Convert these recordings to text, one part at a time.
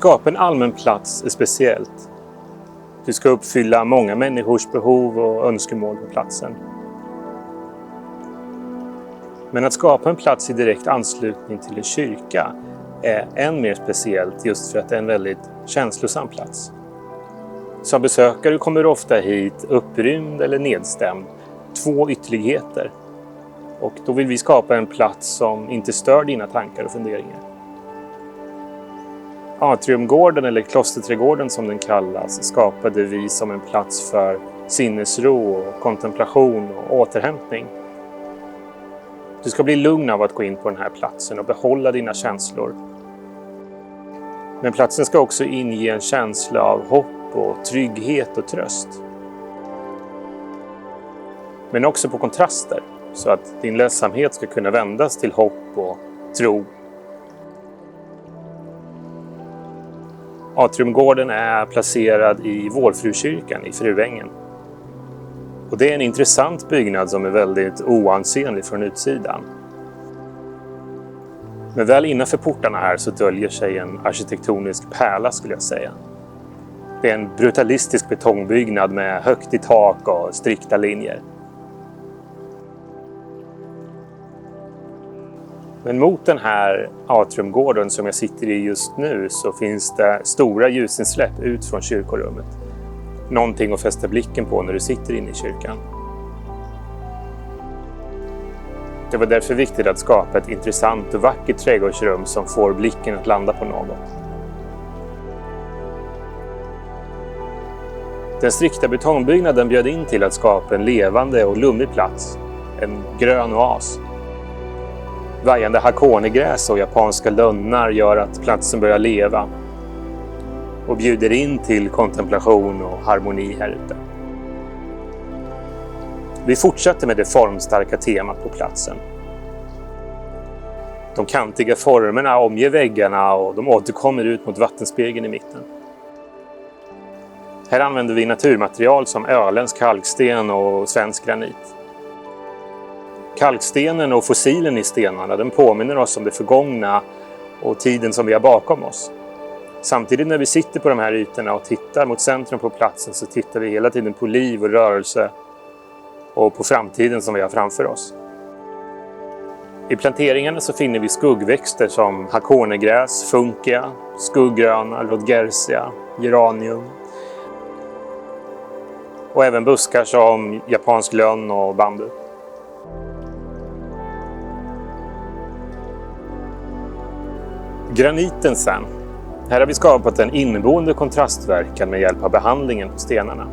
skapa en allmän plats är speciellt. Du ska uppfylla många människors behov och önskemål på platsen. Men att skapa en plats i direkt anslutning till en kyrka är än mer speciellt just för att det är en väldigt känslosam plats. Som besökare kommer du ofta hit upprymd eller nedstämd, två ytterligheter. Och då vill vi skapa en plats som inte stör dina tankar och funderingar. Atriumgården eller klosterträdgården som den kallas skapade vi som en plats för sinnesro och kontemplation och återhämtning. Du ska bli lugn av att gå in på den här platsen och behålla dina känslor. Men platsen ska också inge en känsla av hopp och trygghet och tröst. Men också på kontraster så att din ledsamhet ska kunna vändas till hopp och tro. Atriumgården är placerad i Vårfrukyrkan i Fruängen. Och det är en intressant byggnad som är väldigt oansenlig från utsidan. Men väl innanför portarna här så döljer sig en arkitektonisk pärla skulle jag säga. Det är en brutalistisk betongbyggnad med högt i tak och strikta linjer. Men mot den här atriumgården som jag sitter i just nu så finns det stora ljusinsläpp ut från kyrkorummet. Någonting att fästa blicken på när du sitter inne i kyrkan. Det var därför viktigt att skapa ett intressant och vackert trädgårdsrum som får blicken att landa på något. Den strikta betongbyggnaden bjöd in till att skapa en levande och lummig plats, en grön oas. Vajande hakonegräs och japanska lönnar gör att platsen börjar leva och bjuder in till kontemplation och harmoni här ute. Vi fortsätter med det formstarka temat på platsen. De kantiga formerna omger väggarna och de återkommer ut mot vattenspegeln i mitten. Här använder vi naturmaterial som öländsk kalksten och svensk granit. Kalkstenen och fossilen i stenarna den påminner oss om det förgångna och tiden som vi har bakom oss. Samtidigt när vi sitter på de här ytorna och tittar mot centrum på platsen så tittar vi hela tiden på liv och rörelse och på framtiden som vi har framför oss. I planteringarna så finner vi skuggväxter som hakonegräs, funkia, skuggröna, rodgersia, geranium och även buskar som japansk lönn och bambu. Graniten sen. Här har vi skapat en inneboende kontrastverkan med hjälp av behandlingen på stenarna.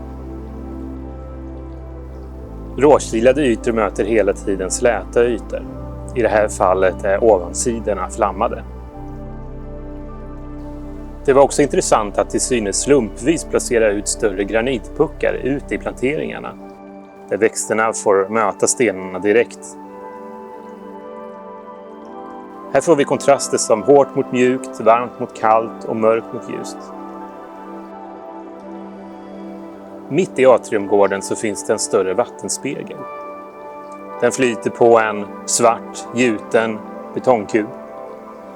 Råstilade ytor möter hela tiden släta ytor. I det här fallet är ovansidorna flammade. Det var också intressant att till synes slumpvis placera ut större granitpuckar ute i planteringarna. Där växterna får möta stenarna direkt. Här får vi kontraster som hårt mot mjukt, varmt mot kallt och mörkt mot ljust. Mitt i atriumgården så finns det en större vattenspegel. Den flyter på en svart, gjuten betongkub.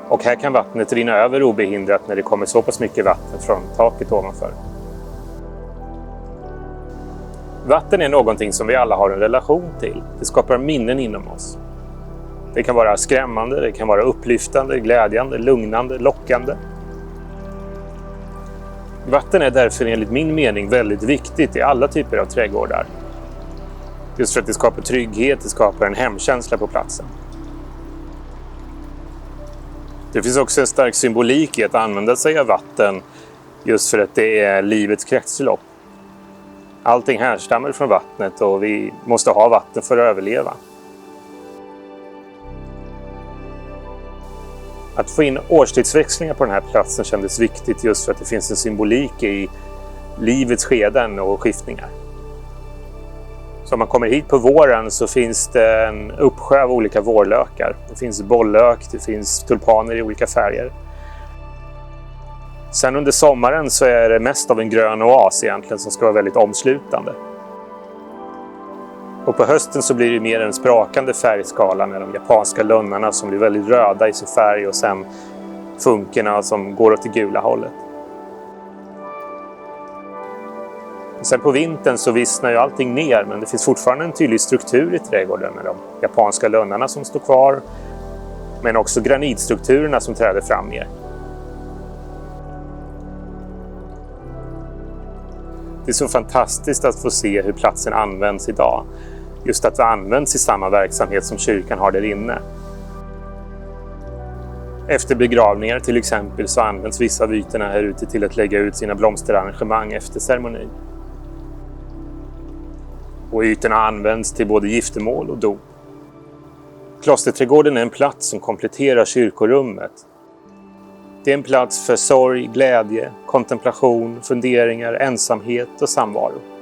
Och här kan vattnet rinna över obehindrat när det kommer så pass mycket vatten från taket ovanför. Vatten är någonting som vi alla har en relation till. Det skapar minnen inom oss. Det kan vara skrämmande, det kan vara upplyftande, glädjande, lugnande, lockande. Vatten är därför enligt min mening väldigt viktigt i alla typer av trädgårdar. Just för att det skapar trygghet, det skapar en hemkänsla på platsen. Det finns också en stark symbolik i att använda sig av vatten just för att det är livets kretslopp. Allting härstammar från vattnet och vi måste ha vatten för att överleva. Att få in årstidsväxlingar på den här platsen kändes viktigt just för att det finns en symbolik i livets skeden och skiftningar. Så om man kommer hit på våren så finns det en uppsjö av olika vårlökar. Det finns bollök, det finns tulpaner i olika färger. Sen under sommaren så är det mest av en grön oas egentligen som ska vara väldigt omslutande. Och på hösten så blir det mer en sprakande färgskala med de japanska lönnarna som blir väldigt röda i sin färg och sen funkerna som går åt det gula hållet. Sen på vintern så vissnar ju allting ner, men det finns fortfarande en tydlig struktur i trädgården med de japanska lönnarna som står kvar, men också granitstrukturerna som träder fram mer. Det är så fantastiskt att få se hur platsen används idag. Just att det används i samma verksamhet som kyrkan har där inne. Efter begravningar till exempel så används vissa av ytorna här ute till att lägga ut sina blomsterarrangemang efter ceremonin. Och ytorna används till både giftermål och dop. Klosterträdgården är en plats som kompletterar kyrkorummet. Det är en plats för sorg, glädje, kontemplation, funderingar, ensamhet och samvaro.